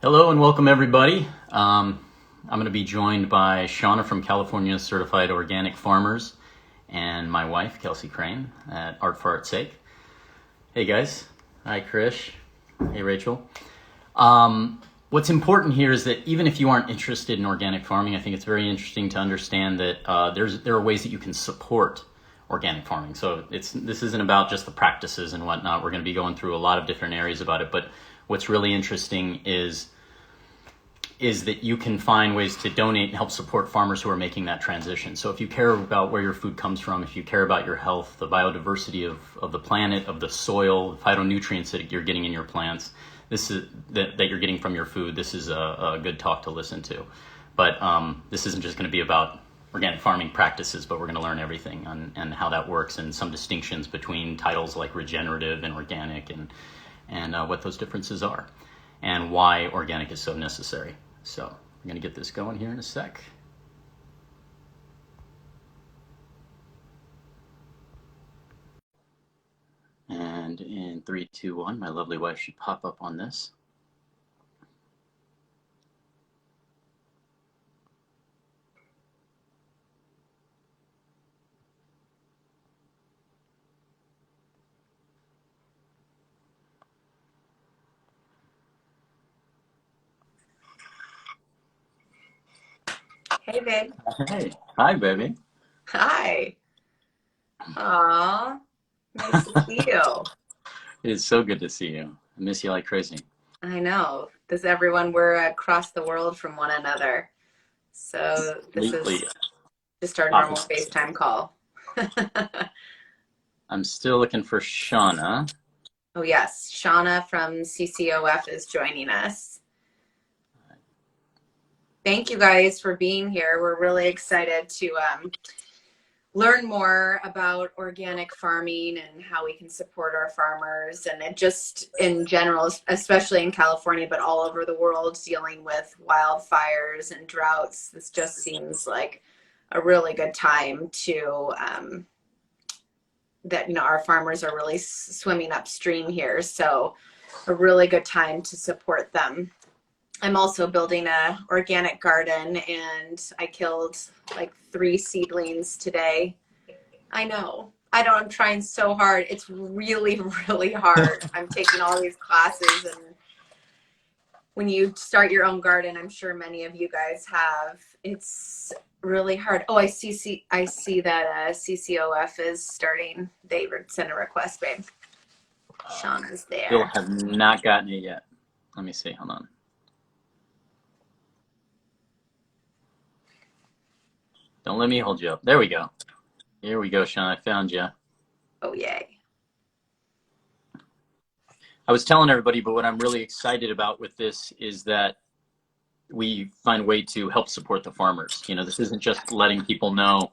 Hello and welcome everybody. I'm going to be joined by Shawna from California Certified Organic Farmers and my wife, cie𝗿𝗴𝗴 at Art for Art's Sake. Hey guys. Hi Krish. Hey Rachel. What's important here is that even if you aren't interested in organic farming, I think it's very interesting to understand that there are ways that you can support organic farming. So this isn't about just the practices and whatnot. We're going to be going through a lot of different areas about it, but what's really interesting is that you can find ways to donate and help support farmers who are making that transition. So if you care about where your food comes from, if you care about your health, the biodiversity of the planet, of the soil, phytonutrients that you're getting in your plants, that you're getting from your food, this is a good talk to listen to. But this isn't just going to be about organic farming practices, but we're going to learn everything and how that works and some distinctions between titles like regenerative and organic and what those differences are and why organic is so necessary. So we're going to get this going here in a sec. And in 3, 2, 1, my lovely wife should pop up on this. Hey, babe. Hey. Hi, baby. Hi. Aw, nice to see you. It's so good to see you. I miss you like crazy. I know. We're across the world from one another. So this is just our normal FaceTime call. I'm still looking for Shawna. Oh, yes. Shawna from CCOF is joining us. Thank you guys for being here. We're really excited to learn more about organic farming and how we can support our farmers, and it just in general, especially in California, but all over the world, dealing with wildfires and droughts. This just seems like a really good time to that our farmers are really swimming upstream here, so a really good time to support them. I'm also building a organic garden, and I killed like 3 seedlings today. I know. I'm trying so hard. It's really, really hard. I'm taking all these classes, and when you start your own garden, I'm sure many of you guys have, it's really hard. Oh, I see that CCOF is starting. They sent a request, babe. Shawna's there. Still have not gotten it yet. Let me see. Hold on. Don't let me hold you up. There we go. Here we go, Shawna. I found you. Oh, yay. I was telling everybody, but what I'm really excited about with this is that we find a way to help support the farmers. This isn't just letting people know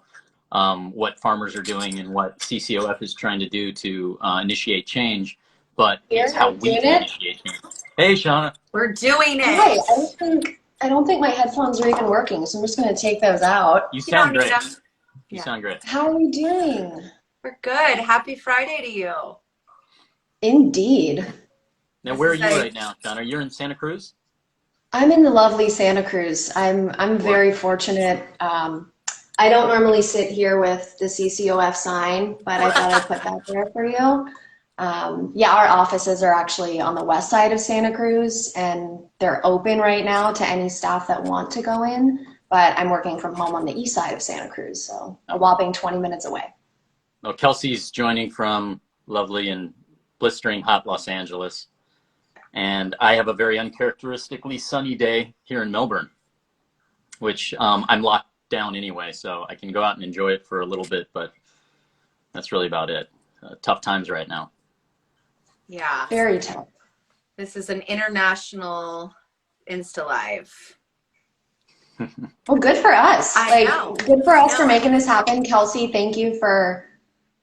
what farmers are doing and what CCOF is trying to do to initiate change, but it's how we can initiate change. Hey, Shawna. We're doing it. Hi. I don't think my headphones are even working, so I'm just going to take those out. You sound great. You sound great. How are we doing? We're good. Happy Friday to you. Indeed. Now, where are you right now, Shawna? You're in Santa Cruz? I'm in the lovely Santa Cruz. I'm very fortunate. I don't normally sit here with the CCOF sign, but I thought I'd put that there for you. Yeah, our offices are actually on the west side of Santa Cruz, and they're open right now to any staff that want to go in, but I'm working from home on the east side of Santa Cruz, so a whopping 20 minutes away. Well, Kelsey's joining from lovely and blistering hot Los Angeles, and I have a very uncharacteristically sunny day here in Melbourne, which I'm locked down anyway, so I can go out and enjoy it for a little bit, but that's really about it. Tough times right now. Yeah. Very tough. This is an international Insta Live. Well, good for us. I know. Good for us for making this happen. Kelsey, thank you for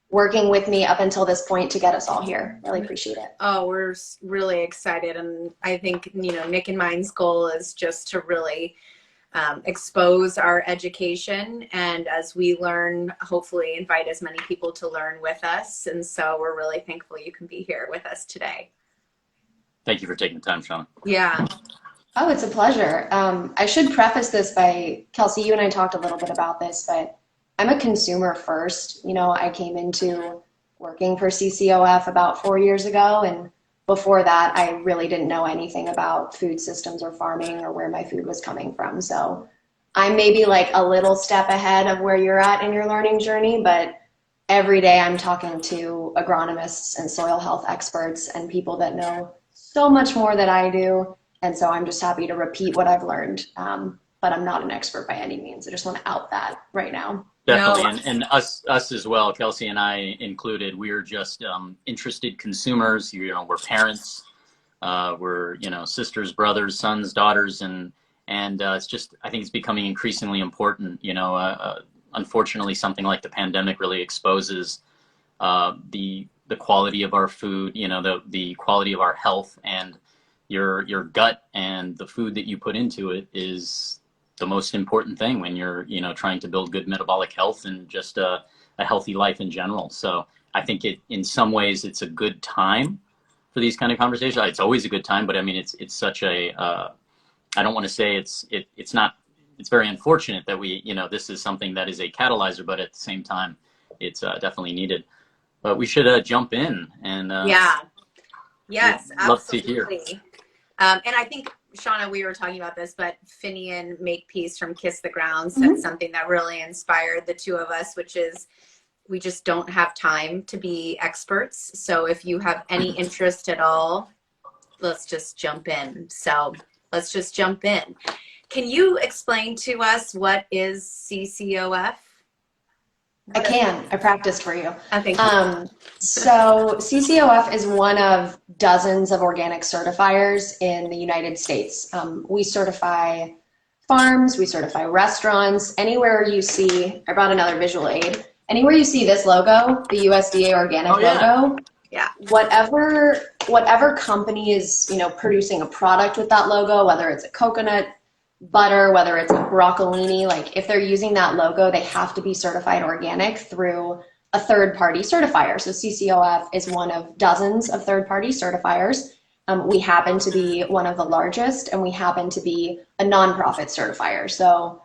working with me up until this point to get us all here. Really appreciate it. Oh, we're really excited. And I think, Nick and mine's goal is just to really expose our education, and as we learn, hopefully invite as many people to learn with us. And so we're really thankful you can be here with us today. Thank you for taking the time, Shawna. Yeah. Oh, it's a pleasure. I should preface this by, Kelsey, you and I talked a little bit about this, but I'm a consumer first. You know, I came into working for CCOF about 4 years ago, and before that, I really didn't know anything about food systems or farming or where my food was coming from. So I'm maybe like a little step ahead of where you're at in your learning journey, but every day I'm talking to agronomists and soil health experts and people that know so much more than I do. And so I'm just happy to repeat what I've learned. But I'm not an expert by any means. I just want to out that right now. Definitely, No. and us as well, Kelsey and I included. We're just interested consumers. You know, we're parents, we're sisters, brothers, sons, daughters, and it's just, I think it's becoming increasingly important. Unfortunately, something like the pandemic really exposes the quality of our food. The quality of our health, and your gut and the food that you put into it is the most important thing when you're trying to build good metabolic health and just a healthy life in general. So I think in some ways it's a good time for these kind of conversations. It's always a good time, but I mean it's such a I don't want to say it's not, it's very unfortunate that this is something that is a catalyzer, but at the same time it's definitely needed. But we should jump in and Yeah. Yes, love to hear. absolutely. And I think, Shawna, we were talking about this, but Finian Makepeace from Kiss the Ground said something that really inspired the two of us, which is we just don't have time to be experts. So if you have any interest at all, let's just jump in. So let's just jump in. Can you explain to us what is CCOF? I can. I practiced for you. I think So CCOF is one of dozens of organic certifiers in the United States. We certify farms, we certify restaurants, anywhere you see, I brought another visual aid, anywhere you see this logo, the USDA organic logo, yeah. whatever company is, producing a product with that logo, whether it's a coconut butter, whether it's a broccolini, like if they're using that logo, they have to be certified organic through a third-party certifier. So CCOF is one of dozens of third-party certifiers. We happen to be one of the largest, and we happen to be a nonprofit certifier. So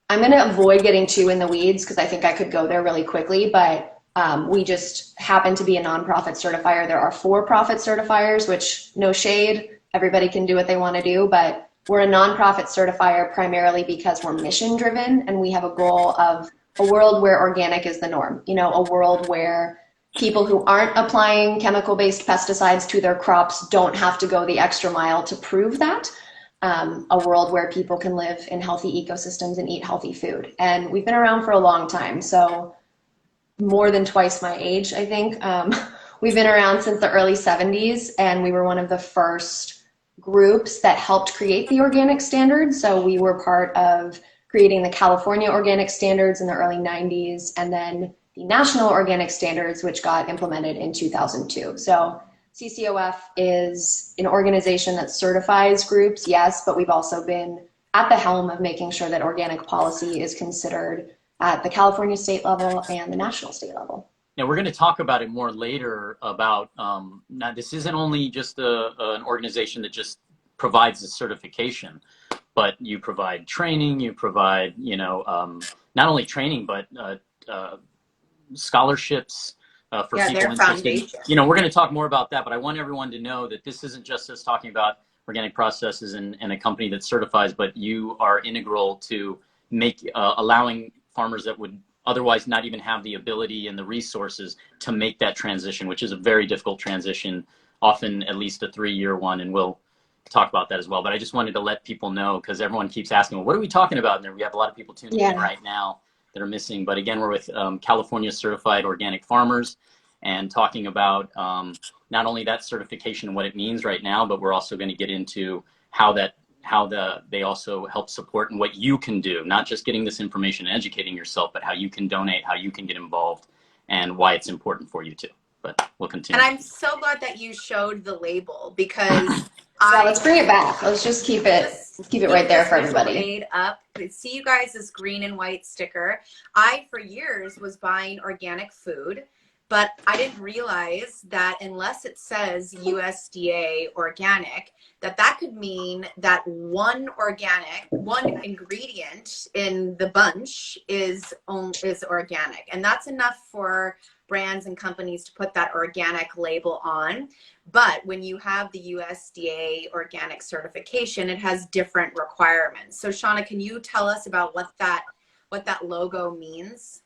I'm going to avoid getting too in the weeds because I think I could go there really quickly, but we just happen to be a nonprofit certifier. There are for-profit certifiers, which no shade, everybody can do what they want to do, but we're a nonprofit certifier primarily because we're mission driven and we have a goal of a world where organic is the norm, a world where people who aren't applying chemical-based pesticides to their crops don't have to go the extra mile to prove that, a world where people can live in healthy ecosystems and eat healthy food. And we've been around for a long time, so more than twice my age, I think. We've been around since the early 70s, and we were one of the first groups that helped create the organic standards. So we were part of creating the California organic standards in the early 90s, and then the national organic standards, which got implemented in 2002. So CCOF is an organization that certifies groups, yes, but we've also been at the helm of making sure that organic policy is considered at the California state level and the national state level. Now, we're going to talk about it more later about, now this isn't only just an organization that just provides the certification, but you provide training, you provide, not only training, but scholarships for people interested. We're going to talk more about that, but I want everyone to know that this isn't just us talking about organic processes and a company that certifies, but you are integral to allowing farmers that would otherwise not even have the ability and the resources to make that transition, which is a very difficult transition, often at least a 3-year one, and we'll talk about that as well. But I just wanted to let people know, because everyone keeps asking, well, what are we talking about? And we have a lot of people tuning in right now that are missing. But again, we're with California Certified Organic Farmers, and talking about not only that certification and what it means right now, but we're also going to get into how they also help support and what you can do, not just getting this information and educating yourself, but how you can donate, how you can get involved, and why it's important for you too. But we'll continue. And I'm so glad that you showed the label, because let's bring it back. Let's just keep it right there for everybody. Aid up. See you guys this green and white sticker. I, for years, was buying organic food But I didn't realize that unless it says USDA organic, that could mean that one ingredient in the bunch is organic. And that's enough for brands and companies to put that organic label on. But when you have the USDA organic certification, it has different requirements. So Shawna, can you tell us about what that logo means?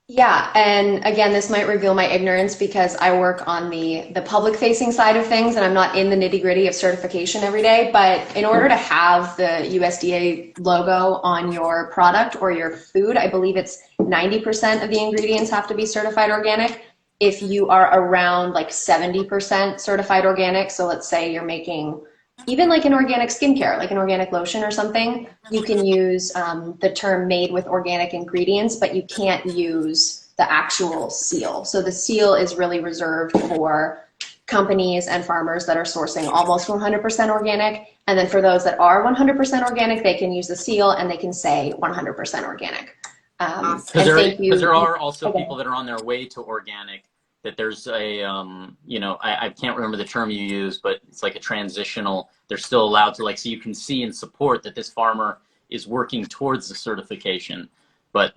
Yeah, and again, this might reveal my ignorance because I work on the public facing side of things and I'm not in the nitty gritty of certification every day. But in order to have the USDA logo on your product or your food, I believe it's 90% of the ingredients have to be certified organic. If you are around like 70% certified organic, so let's say you're making even like an organic skincare, like an organic lotion or something, you can use the term made with organic ingredients, but you can't use the actual seal. So the seal is really reserved for companies and farmers that are sourcing almost 100% organic. And then for those that are 100% organic, they can use the seal and they can say 100% organic. Because there are also people that are on their way to organic, that there's a, I can't remember the term you use, but it's like a transitional, they're still allowed to, like, so you can see and support that this farmer is working towards the certification, but,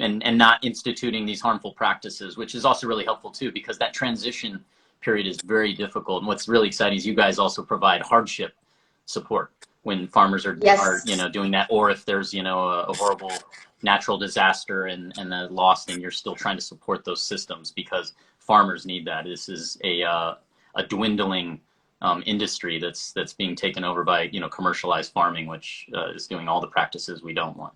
and not instituting these harmful practices, which is also really helpful too, because that transition period is very difficult. And what's really exciting is you guys also provide hardship support when farmers are doing that, or if there's, a horrible natural disaster and a loss, and you're still trying to support those systems because farmers need that. This is a dwindling industry that's being taken over by commercialized farming, which is doing all the practices we don't want.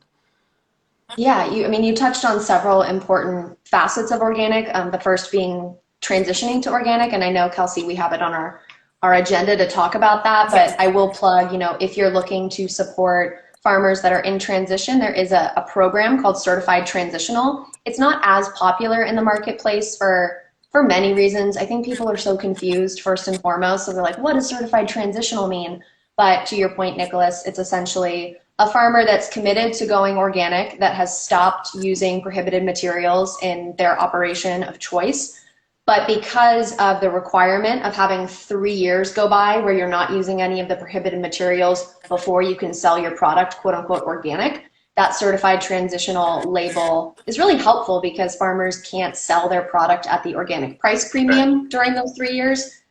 Yeah, you touched on several important facets of organic. The first being transitioning to organic, and I know, Kelsey, we have it on our agenda to talk about that, but I will plug, if you're looking to support farmers that are in transition, there is a program called Certified Transitional. It's not as popular in the marketplace for many reasons. I think people are so confused, first and foremost. So they're like, what does certified transitional mean? But to your point, Nicholas, it's essentially a farmer that's committed to going organic, that has stopped using prohibited materials in their operation of choice. But because of the requirement of having 3 years go by where you're not using any of the prohibited materials before you can sell your product, quote unquote, organic, that certified transitional label is really helpful because farmers can't sell their product at the organic price premium during those 3 years.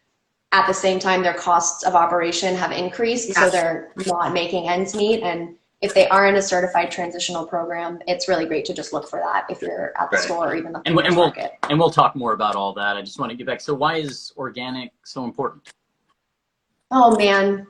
At the same time, their costs of operation have increased, so they're not making ends meet. And if they are in a certified transitional program, it's really great to just look for that if you're at the store or even the market. And we'll talk more about all that. I just want to get back. So why is organic so important? Oh man,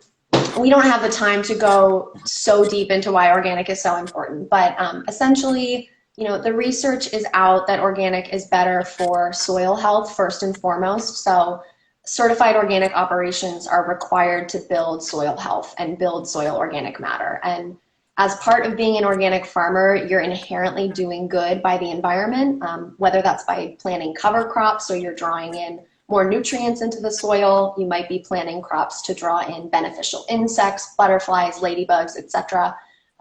we don't have the time to go so deep into why organic is so important, but essentially, the research is out that organic is better for soil health first and foremost. So certified organic operations are required to build soil health and build soil organic matter. And as part of being an organic farmer, you're inherently doing good by the environment, whether that's by planting cover crops, so you're drawing in more nutrients into the soil. You might be planting crops to draw in beneficial insects, butterflies, ladybugs, etc.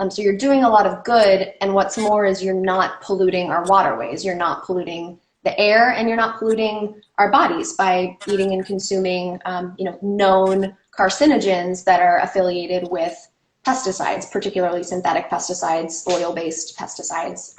So you're doing a lot of good, and what's more is you're not polluting our waterways. You're not polluting the air, and you're not polluting our bodies by eating and consuming known carcinogens that are affiliated with pesticides, particularly synthetic pesticides, oil-based pesticides.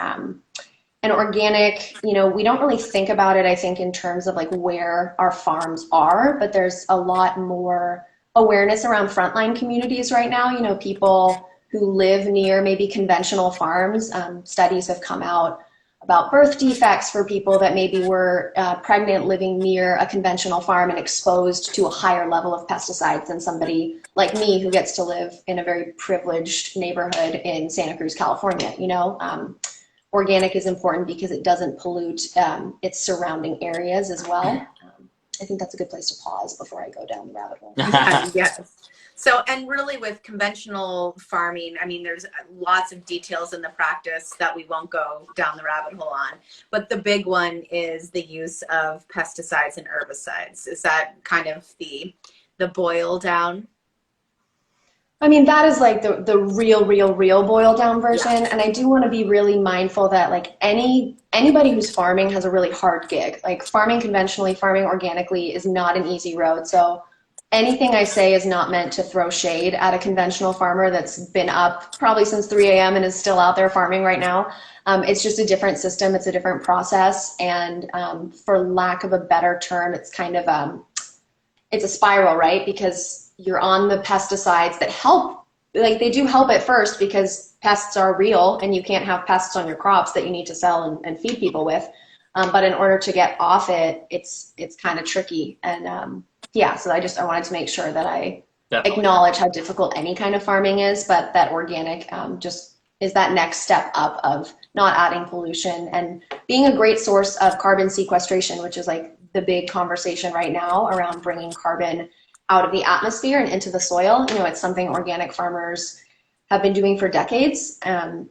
And organic, we don't really think about it, I think, in terms of like where our farms are, but there's a lot more awareness around frontline communities right now. People who live near maybe conventional farms. Studies have come out about birth defects for people that maybe were pregnant living near a conventional farm and exposed to a higher level of pesticides than somebody like me who gets to live in a very privileged neighborhood in Santa Cruz, California. Organic is important because it doesn't pollute its surrounding areas as well. I think that's a good place to pause before I go down the rabbit hole. Yes. So, and really with conventional farming, there's lots of details in the practice that we won't go down the rabbit hole on. But the big one is the use of pesticides and herbicides. Is that kind of the boil down? I mean, that is like the real boiled down version. Yeah. And I do want to be really mindful that like anybody who's farming has a really hard gig. Like farming conventionally, farming organically is not an easy road. So anything I say is not meant to throw shade at a conventional farmer that's been up probably since 3 a.m. and is still out there farming right now. It's just a different system. It's a different process. And for lack of a better term, it's kind of, it's a spiral, right? Because you're on the pesticides that help, like they do help at first because pests are real and you can't have pests on your crops that you need to sell and feed people with. But in order to get off it, it's kind of tricky. And yeah, so I wanted to make sure that I acknowledge how difficult any kind of farming is, but that organic just is that next step up of not adding pollution and being a great source of carbon sequestration, which is like the big conversation right now around bringing carbon out of the atmosphere and into the soil. You know, it's something organic farmers have been doing for decades, and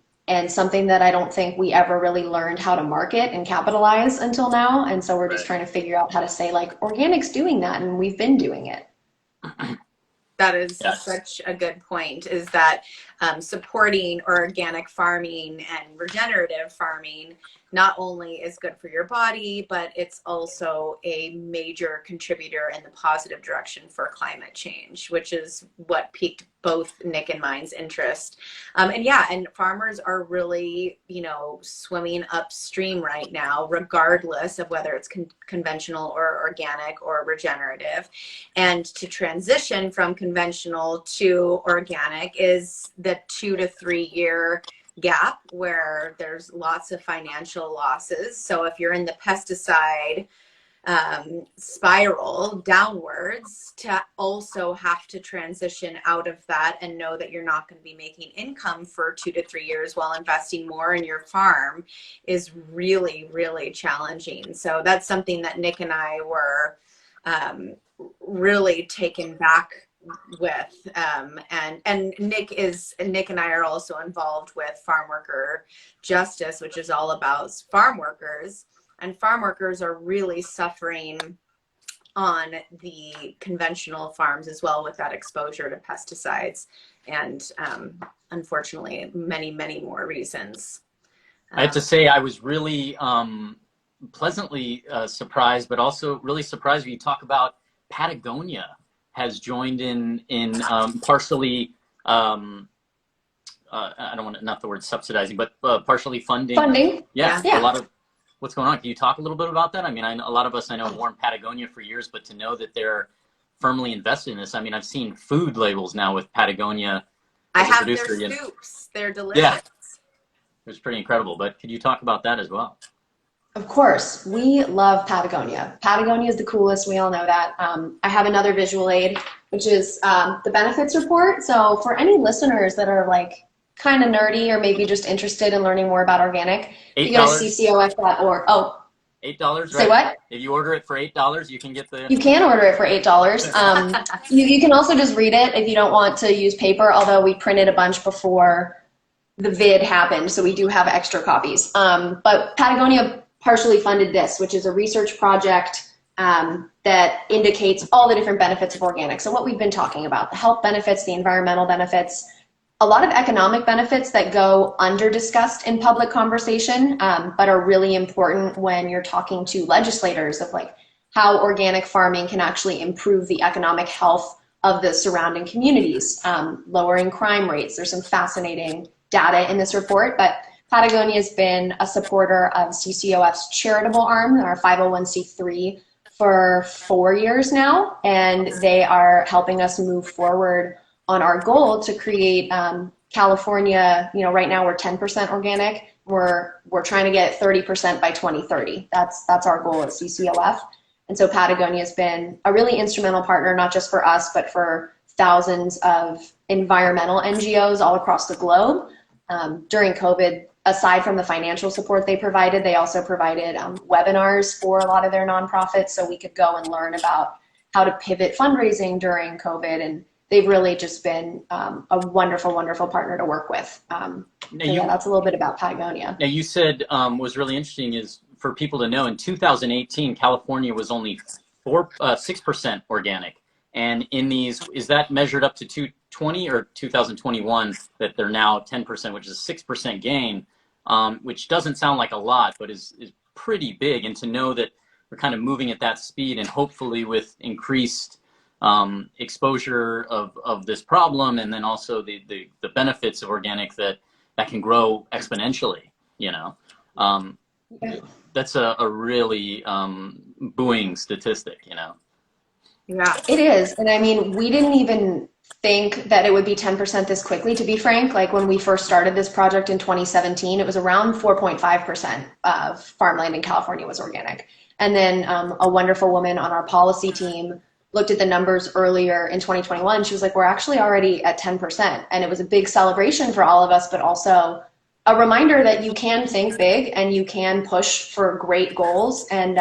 something that I don't think we ever really learned how to market and capitalize until now. And so we're just trying to figure out how to say like, organic's doing that and we've been doing it. That is such a good point, is that supporting organic farming and regenerative farming not only is good for your body, but it's also a major contributor in the positive direction for climate change, which is what piqued both Nick and mine's interest. And farmers are really, you know, swimming upstream right now, regardless of whether it's conventional or organic or regenerative. And to transition from conventional to organic is the 2 to 3 year gap where there's lots of financial losses. So if you're in the pesticide spiral downwards, to also have to transition out of that and know that you're not going to be making income for 2 to 3 years while investing more in your farm is really, really challenging. So that's something that Nick and I were really taken back with, and Nick and I are also involved with Farm Worker Justice, which is all about farm workers, and farm workers are really suffering on the conventional farms as well with that exposure to pesticides and unfortunately many more reasons. I have to say I was really pleasantly surprised, but also really surprised when you talk about Patagonia has joined in partially, I don't want to, not the word subsidizing, but partially funding. Yeah. A lot of what's going on. Can you talk a little bit about that? I mean, a lot of us, I know, have worn Patagonia for years, but to know that they're firmly invested in this. I mean, I've seen food labels now with Patagonia. I have their scoops. They're delicious. Yeah. It was pretty incredible, but could you talk about that as well? Of course, we love Patagonia. Patagonia is the coolest, we all know that. I have another visual aid, which is the benefits report. So for any listeners that are like kind of nerdy or maybe just interested in learning more about organic, you go to CCOF.org. Oh, $8, right? Say what? If you order it for $8, you can get the... You can order it for $8. You can also just read it if you don't want to use paper, although we printed a bunch before the vid happened, so we do have extra copies. But Patagonia partially funded this, which is a research project that indicates all the different benefits of organic. So what we've been talking about, the health benefits, the environmental benefits, a lot of economic benefits that go under discussed in public conversation, but are really important when you're talking to legislators of like how organic farming can actually improve the economic health of the surrounding communities, lowering crime rates. There's some fascinating data in this report, but Patagonia has been a supporter of CCOF's charitable arm, our 501c3, for 4 years now, and they are helping us move forward on our goal to create California. You know, right now we're 10% organic. We're trying to get 30% by 2030. That's our goal at CCOF. And so Patagonia has been a really instrumental partner, not just for us, but for thousands of environmental NGOs all across the globe. During COVID, aside from the financial support they provided, they also provided webinars for a lot of their nonprofits so we could go and learn about how to pivot fundraising during COVID. And they've really just been a wonderful, wonderful partner to work with. That's a little bit about Patagonia. Now you said was really interesting is for people to know in 2018, California was only 6% organic. And in these, is that measured up to 2020 or 2021 that they're now 10%, which is a 6% gain, which doesn't sound like a lot, but is pretty big. And to know that we're kind of moving at that speed, and hopefully with increased exposure of this problem, and then also the benefits of organic that can grow exponentially, you know. That's a really buoying statistic, you know. Yeah, it is. And I mean, we didn't even think that it would be 10% this quickly, to be frank. Like when we first started this project in 2017, it was around 4.5% of farmland in California was organic. And then a wonderful woman on our policy team looked at the numbers earlier in 2021. She was like, we're actually already at 10%. And it was a big celebration for all of us, but also a reminder that you can think big and you can push for great goals. And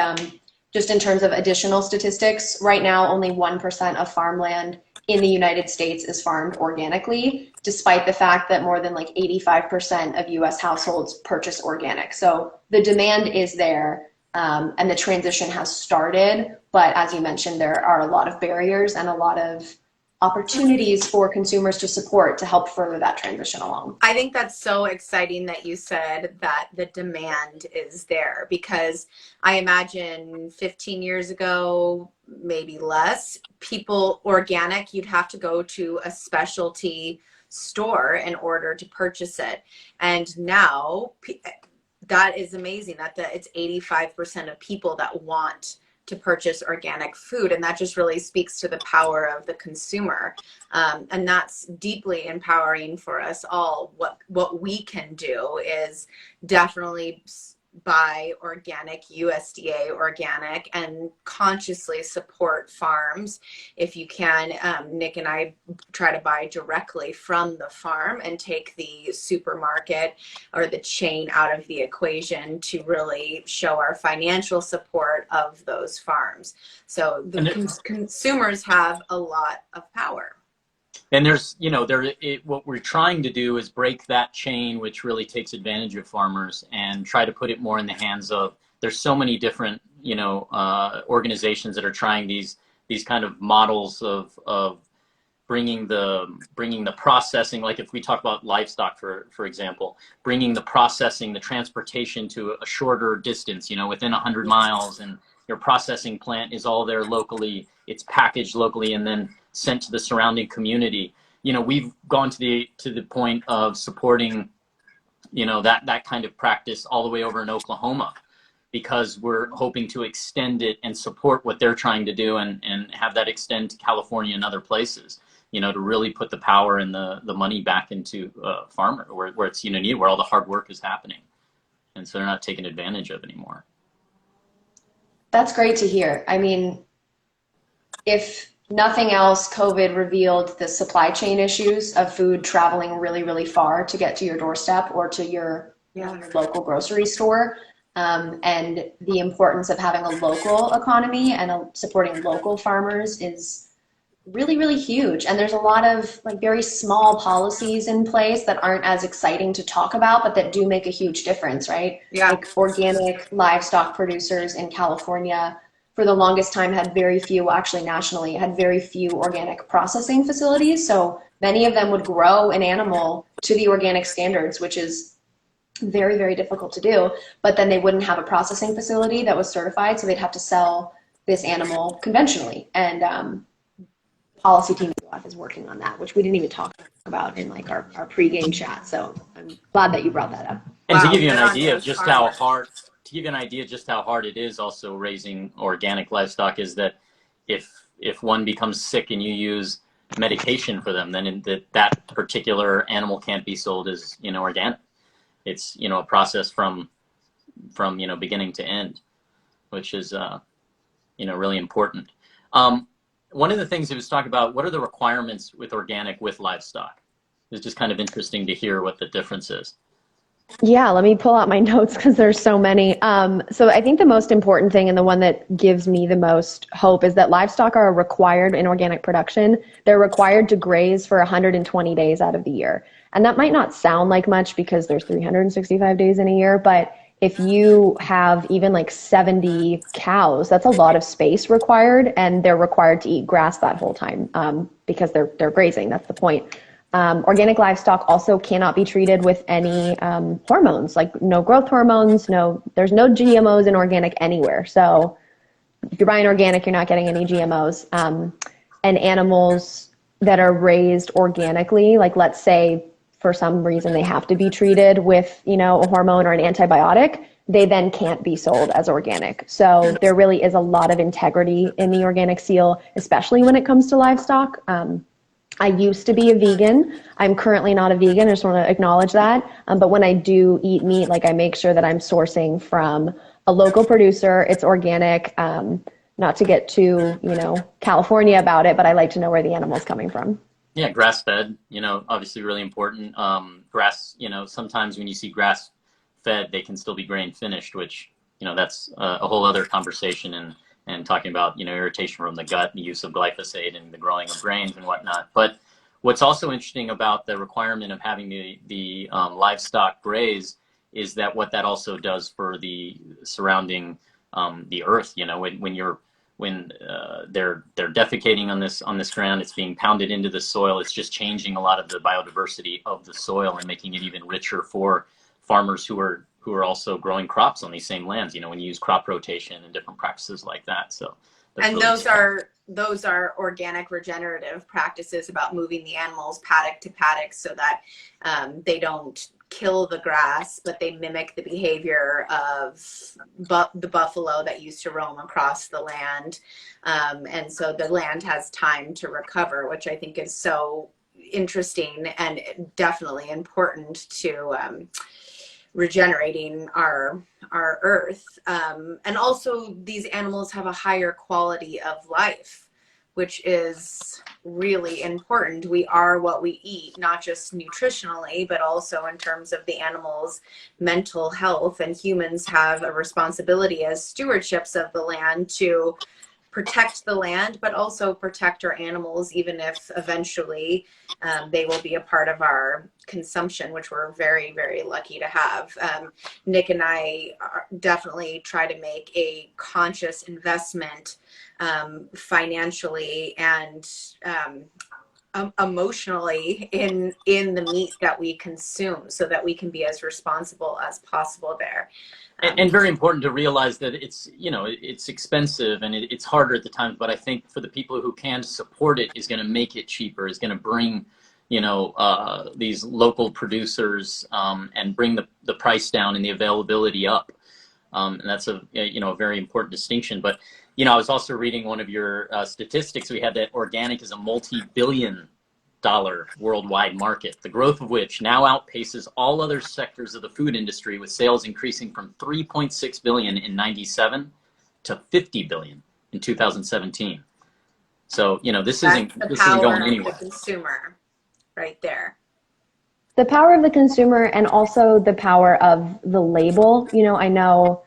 just in terms of additional statistics, right now only 1% of farmland in the United States is farmed organically, despite the fact that more than like 85% of US households purchase organic. So the demand is there, and the transition has started. But as you mentioned, there are a lot of barriers and a lot of opportunities for consumers to support to help further that transition along. I think that's so exciting that you said that the demand is there, because I imagine 15 years ago, maybe less, organic, you'd have to go to a specialty store in order to purchase it. And now that is amazing that it's 85% of people that want to purchase organic food. And that just really speaks to the power of the consumer. And that's deeply empowering for us all. What we can do is definitely buy organic, USDA organic, and consciously support farms if you can. Nick and I try to buy directly from the farm and take the supermarket or the chain out of the equation to really show our financial support of those farms. So the consumers have a lot of power. And there's, you know, what we're trying to do is break that chain, which really takes advantage of farmers, and try to put it more in the hands of, there's so many different, you know, organizations that are trying these kind of models of bringing the processing, like if we talk about livestock, for example, bringing the processing, the transportation to a shorter distance, you know, within 100 miles, and your processing plant is all there locally, it's packaged locally, and then sent to the surrounding community. You know, we've gone to the point of supporting, you know, that kind of practice all the way over in Oklahoma, because we're hoping to extend it and support what they're trying to do, and have that extend to California and other places, you know, to really put the power and the money back into farmer, where it's, you know, needed, where all the hard work is happening. And so they're not taken advantage of anymore. That's great to hear. I mean, if nothing else, COVID revealed the supply chain issues of food traveling really, really far to get to your doorstep or to your local grocery store, and the importance of having a local economy and supporting local farmers is really, really huge. And there's a lot of like very small policies in place that aren't as exciting to talk about, but that do make a huge difference, right? Yeah. Like organic livestock producers in California for the longest time had very few, actually nationally, had very few organic processing facilities. So many of them would grow an animal to the organic standards, which is very, very difficult to do. But then they wouldn't have a processing facility that was certified, so they'd have to sell this animal conventionally. And policy team is working on that, which we didn't even talk about in like our pre-game chat. So I'm glad that you brought that up. And to give you an idea of just how hard, it is also raising organic livestock, is that if one becomes sick and you use medication for them, then that particular animal can't be sold as, you know, organic. It's, you know, a process from you know, beginning to end, which is you know, really important. One of the things it was talking about, what are the requirements with organic with livestock? It's just kind of interesting to hear what the difference is. Yeah, let me pull out my notes because there's so many. So I think the most important thing, and the one that gives me the most hope, is that livestock are required in organic production. They're required to graze for 120 days out of the year. And that might not sound like much because there's 365 days in a year, but if you have even like 70 cows, that's a lot of space required, and they're required to eat grass that whole time because they're grazing. That's the point. Organic livestock also cannot be treated with any hormones, like no growth hormones, there's no GMOs in organic anywhere. So if you're buying organic, you're not getting any GMOs. And animals that are raised organically, like let's say for some reason they have to be treated with, a hormone or an antibiotic, they then can't be sold as organic. So there really is a lot of integrity in the organic seal, especially when it comes to livestock. I used to be a vegan. I'm currently not a vegan. I just want to acknowledge that. But when I do eat meat, like I make sure that I'm sourcing from a local producer. It's organic. Not to get too, California about it, but I like to know where the animal's coming from. Yeah, grass fed, obviously really important. Grass, sometimes when you see grass fed, they can still be grain finished, which, that's a whole other conversation and talking about, irritation from the gut, the use of glyphosate and the growing of grains and whatnot. But what's also interesting about the requirement of having the livestock graze is that what that also does for the surrounding the earth, when they're defecating on this ground, it's being pounded into the soil. It's just changing a lot of the biodiversity of the soil and making it even richer for farmers who are also growing crops on these same lands. When you use crop rotation and different practices like that. So and those are organic regenerative practices about moving the animals paddock to paddock so that they don't kill the grass, but they mimic the behavior of the buffalo that used to roam across the land. And so the land has time to recover, which I think is so interesting and definitely important to regenerating our earth. And also these animals have a higher quality of life, which is really important. We are what we eat, not just nutritionally, but also in terms of the animal's mental health. And humans have a responsibility as stewardships of the land to protect the land, but also protect our animals, even if eventually they will be a part of our consumption, which we're very, very lucky to have. Nick and I definitely try to make a conscious investment financially and emotionally in the meat that we consume so that we can be as responsible as possible there. And very important to realize that it's, it's expensive and it's harder at the times, but I think for the people who can support it is going to make it cheaper, is going to bring, these local producers and bring the price down and the availability up. And that's a very important distinction. But, I was also reading one of your statistics. We had that organic is a multi-billion-dollar worldwide market, the growth of which now outpaces all other sectors of the food industry, with sales increasing from 3.6 billion in 97 to 50 billion in 2017. So, this isn't going anywhere. The consumer right there. The power of the consumer and also the power of the label. I know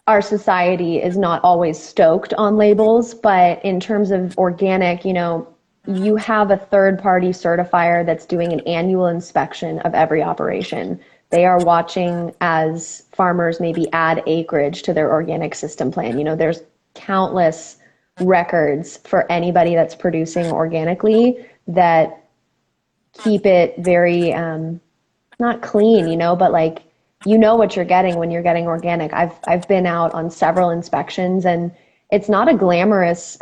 our society is not always stoked on labels, but in terms of organic, you have a third-party certifier that's doing an annual inspection of every operation. They are watching as farmers maybe add acreage to their organic system plan. There's countless records for anybody that's producing organically that keep it very, not clean, but like, what you're getting when you're getting organic. I've been out on several inspections, and it's not a glamorous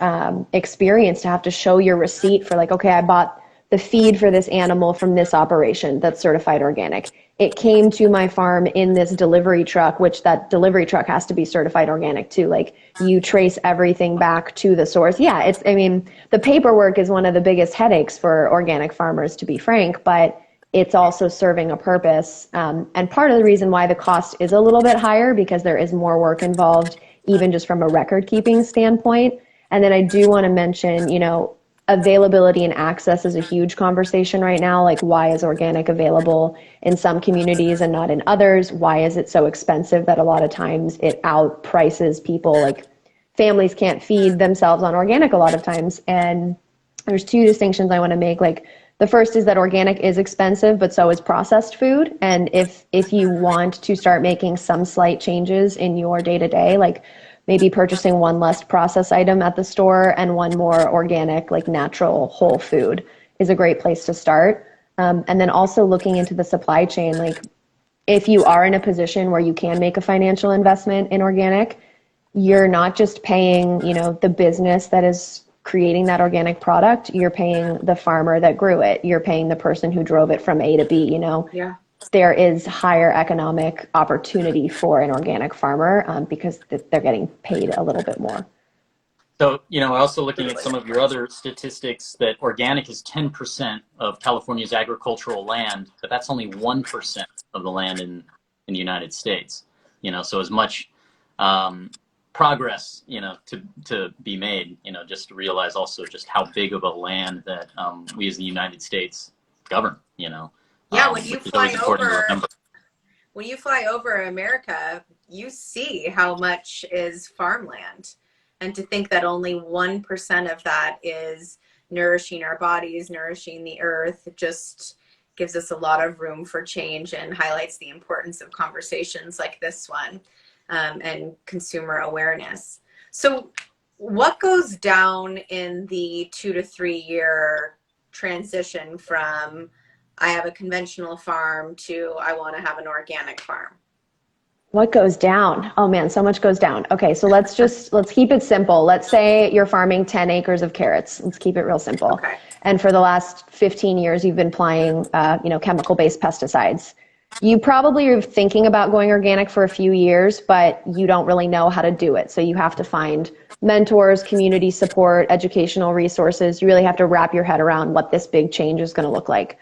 experience to have to show your receipt for like, okay, I bought the feed for this animal from this operation that's certified organic. It came to my farm in this delivery truck, which that delivery truck has to be certified organic too. Like, you trace everything back to the source. Yeah, the paperwork is one of the biggest headaches for organic farmers, to be frank, but it's also serving a purpose. And part of the reason why the cost is a little bit higher, because there is more work involved, even just from a record keeping standpoint. And then I do want to mention, availability and access is a huge conversation right now. Like, why is organic available in some communities and not in others? Why is it so expensive that a lot of times it outprices people? Like, families can't feed themselves on organic a lot of times. And there's two distinctions I want to make. Like, The first is that organic is expensive, but so is processed food. And if you want to start making some slight changes in your day-to-day, like maybe purchasing one less processed item at the store and one more organic, like natural whole food is a great place to start. And then also looking into the supply chain, like if you are in a position where you can make a financial investment in organic, you're not just paying, the business that is creating that organic product, you're paying the farmer that grew it. You're paying the person who drove it from A to B, Yeah. There is higher economic opportunity for an organic farmer because they're getting paid a little bit more. So, also looking at some of your other statistics, that organic is 10% of California's agricultural land, but that's only 1% of the land in the United States. So as much progress, to be made, just to realize also just how big of a land that we as the United States govern, Yeah, when you fly over America, you see how much is farmland. And to think that only 1% of that is nourishing our bodies, nourishing the earth, just gives us a lot of room for change and highlights the importance of conversations like this one and consumer awareness. So what goes down in the 2 to 3 year transition from I have a conventional farm to I want to have an organic farm? What goes down? Oh man, so much goes down. Okay, so let's keep it simple. Let's say you're farming 10 acres of carrots. Let's keep it real simple. Okay. And for the last 15 years, you've been applying, chemical-based pesticides. You probably are thinking about going organic for a few years, but you don't really know how to do it. So you have to find mentors, community support, educational resources. You really have to wrap your head around what this big change is going to look like.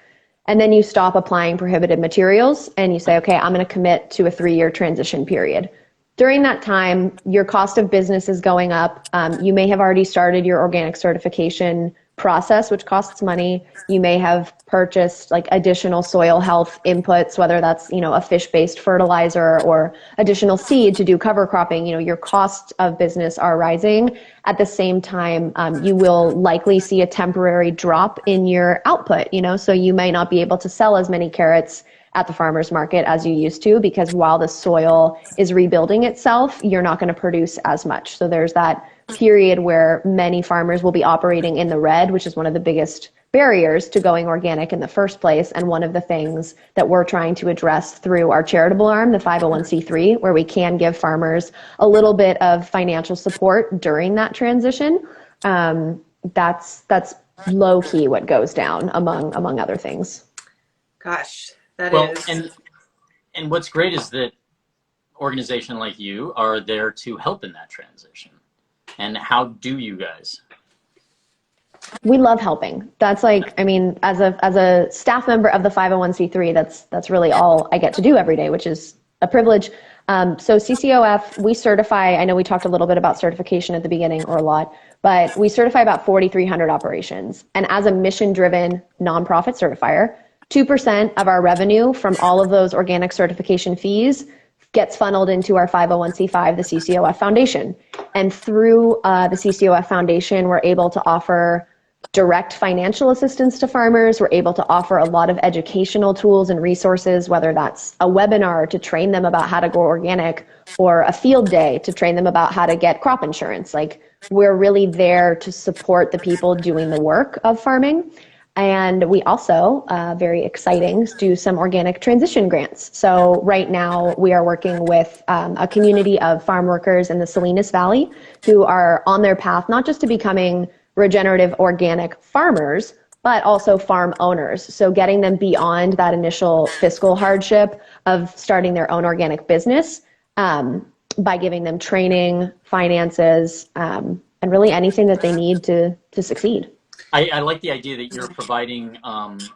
And then you stop applying prohibited materials and you say, okay, I'm going to commit to a 3-year transition period. During that time, your cost of business is going up. You may have already started your organic certification process, which costs money. You may have purchased like additional soil health inputs, whether that's, a fish-based fertilizer or additional seed to do cover cropping. Your costs of business are rising. At the same time, you will likely see a temporary drop in your output, so you may not be able to sell as many carrots at the farmer's market as you used to, because while the soil is rebuilding itself, you're not going to produce as much. So there's that period where many farmers will be operating in the red, which is one of the biggest barriers to going organic in the first place. And one of the things that we're trying to address through our charitable arm, the 501c3, where we can give farmers a little bit of financial support during that transition. That's low key what goes down among other things. Gosh, that well, is. And what's great is that organization like you are there to help in that transition. And how do you guys? We love helping. That's as a staff member of the 501c3, that's really all I get to do every day, which is a privilege. So CCOF, we certify, I know we talked a little bit about certification at the beginning, or a lot, but we certify about 4,300 operations. And as a mission-driven nonprofit certifier, 2% of our revenue from all of those organic certification fees gets funneled into our 501c5, the CCOF Foundation. And through the CCOF Foundation, we're able to offer direct financial assistance to farmers. We're able to offer a lot of educational tools and resources, whether that's a webinar to train them about how to grow organic, or a field day to train them about how to get crop insurance. Like, we're really there to support the people doing the work of farming. And we also, very exciting, do some organic transition grants. So right now we are working with a community of farm workers in the Salinas Valley who are on their path, not just to becoming regenerative organic farmers, but also farm owners. So getting them beyond that initial fiscal hardship of starting their own organic business by giving them training, finances, and really anything that they need to succeed. I like the idea that you're providing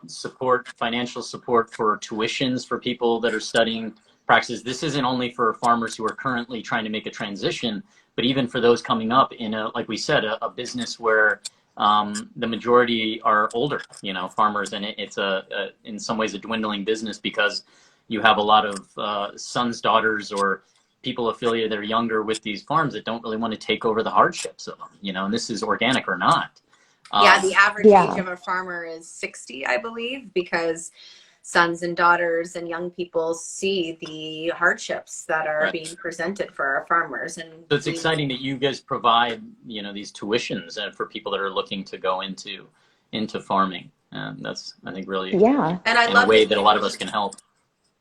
support, financial support for tuitions for people that are studying practices. This isn't only for farmers who are currently trying to make a transition, but even for those coming up in like we said, a business where the majority are older, farmers, and it's in some ways a dwindling business because you have a lot of sons, daughters, or people affiliated that are younger with these farms that don't really want to take over the hardships of them, and this is organic or not. Yeah, the average Yeah. age of a farmer is 60, I believe, because sons and daughters and young people see the hardships that are Right. being presented for our farmers. And So it's exciting that you guys provide, these tuitions for people that are looking to go into farming. And that's, I think, really Yeah. and I in a love way that a lot of us can help.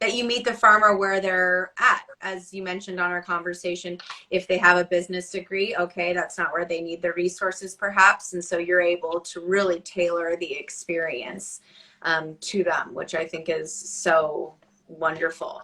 that you meet the farmer where they're at. As you mentioned on our conversation, if they have a business degree, okay, that's not where they need the resources perhaps. And so you're able to really tailor the experience to them, which I think is so wonderful.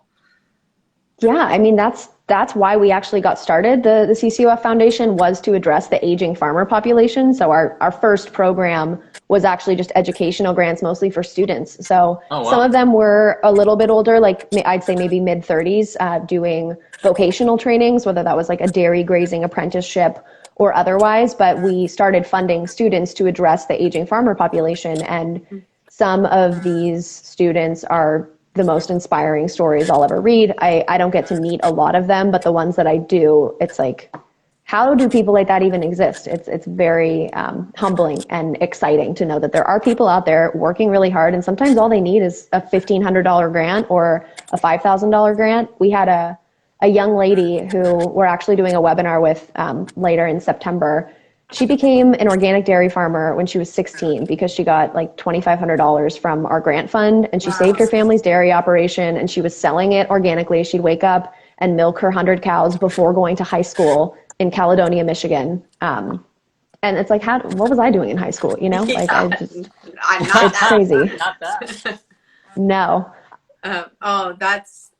Yeah, I mean that's why we actually got started. The CCOF Foundation was to address the aging farmer population. So our first program was actually just educational grants, mostly for students. So Oh, wow. Some of them were a little bit older, like I'd say maybe mid-30s, doing vocational trainings, whether that was like a dairy grazing apprenticeship or otherwise. But we started funding students to address the aging farmer population, and some of these students are the most inspiring stories I'll ever read. I don't get to meet a lot of them, but the ones that I do, it's like, how do people like that even exist? It's very humbling and exciting to know that there are people out there working really hard, and sometimes all they need is a $1,500 grant or a $5,000 grant. We had a young lady who we're actually doing a webinar with later in September. She became an organic dairy farmer when she was 16 because she got like $2,500 from our grant fund, and she saved her family's dairy operation, and she was selling it organically. She'd wake up and milk her 100 cows before going to high school in Caledonia, Michigan. And it's like, what was I doing in high school? Like I'm not it's that. crazy. Not that. No. Oh, that's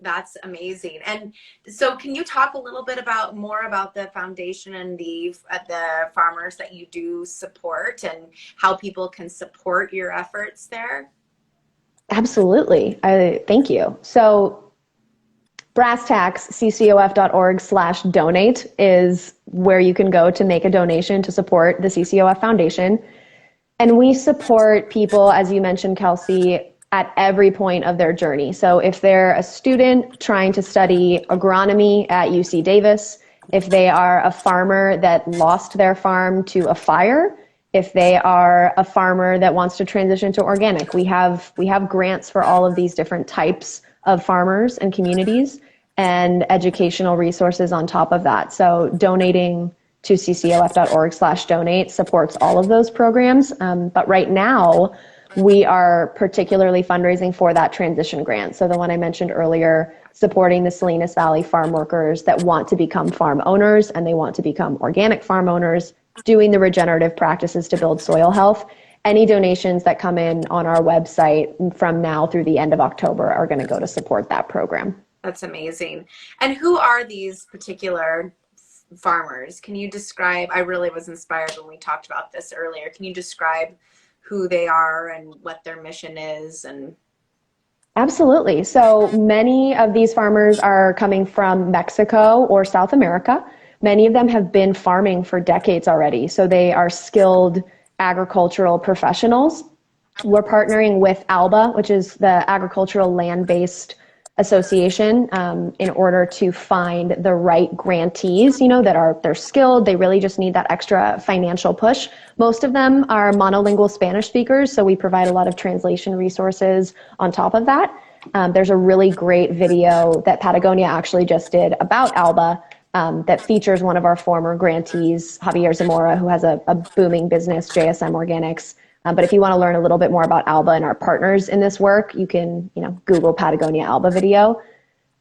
amazing. And so, can you talk a little bit more about the foundation and the farmers that you do support, and how people can support your efforts there? Absolutely. Thank you. So brass tacks, ccof.org/donate is where you can go to make a donation to support the CCOF Foundation. And we support people, as you mentioned, Kelsey, at every point of their journey. So if they're a student trying to study agronomy at UC Davis, if they are a farmer that lost their farm to a fire, if they are a farmer that wants to transition to organic, we have grants for all of these different types of farmers and communities, and educational resources on top of that. So donating to ccof.org/donate supports all of those programs. But right now, we are particularly fundraising for that transition grant. So the one I mentioned earlier, supporting the Salinas Valley farm workers that want to become farm owners, and they want to become organic farm owners, doing the regenerative practices to build soil health. Any donations that come in on our website from now through the end of October are going to go to support that program. That's amazing. And who are these particular farmers? Can you describe? I really was inspired when we talked about this earlier. Can you describe who they are and what their mission is? And Absolutely. So many of these farmers are coming from Mexico or South America. Many of them have been farming for decades already. So they are skilled agricultural professionals. We're partnering with ALBA, which is the Agricultural Land-Based Association, in order to find the right grantees, they're skilled. They really just need that extra financial push. Most of them are monolingual Spanish speakers, so we provide a lot of translation resources on top of that. There's a really great video that Patagonia actually just did about ALBA that features one of our former grantees, 𝗵𝗴𝗶𝗴, who has a booming business, JSM Organics. But if you want to learn a little bit more about ALBA and our partners in this work, you can, Google Patagonia ALBA video.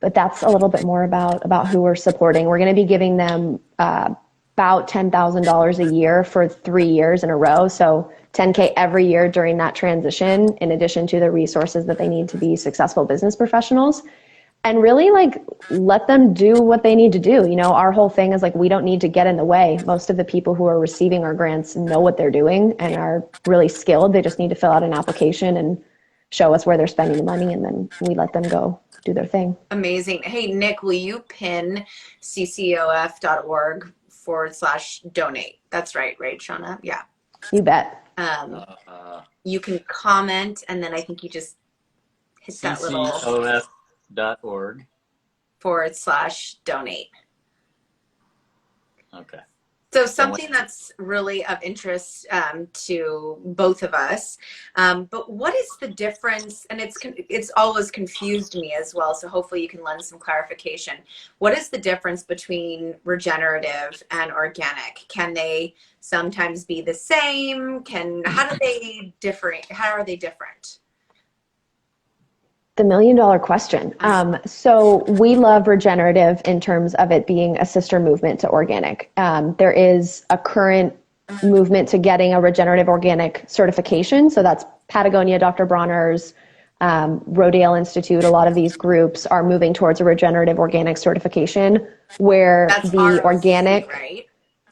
But that's a little bit more about who we're supporting. We're going to be giving them about $10,000 a year for 3 years in a row. So $10K every year during that transition, in addition to the resources that they need to be successful business professionals. And really, let them do what they need to do. Our whole thing is we don't need to get in the way. Most of the people who are receiving our grants know what they're doing and are really skilled. They just need to fill out an application and show us where they're spending the money, and then we let them go do their thing. amazing. Hey, Nick, will you pin ccof.org/donate? That's right, Shawna? Yeah. You bet. You can comment, and then I think you just hit that little CCOF.org. /donate. Okay. So something that's really of interest to both of us, but what is the difference? And it's always confused me as well. So hopefully you can lend some clarification. What is the difference between regenerative and organic? Can they sometimes be the same? How are they different? The $1,000,000 question. So we love regenerative in terms of it being a sister movement to organic. There is a current movement to getting a regenerative organic certification. So that's Patagonia, Dr. Bronner's, Rodale Institute. A lot of these groups are moving towards a regenerative organic certification where That's the ROC, organic, right?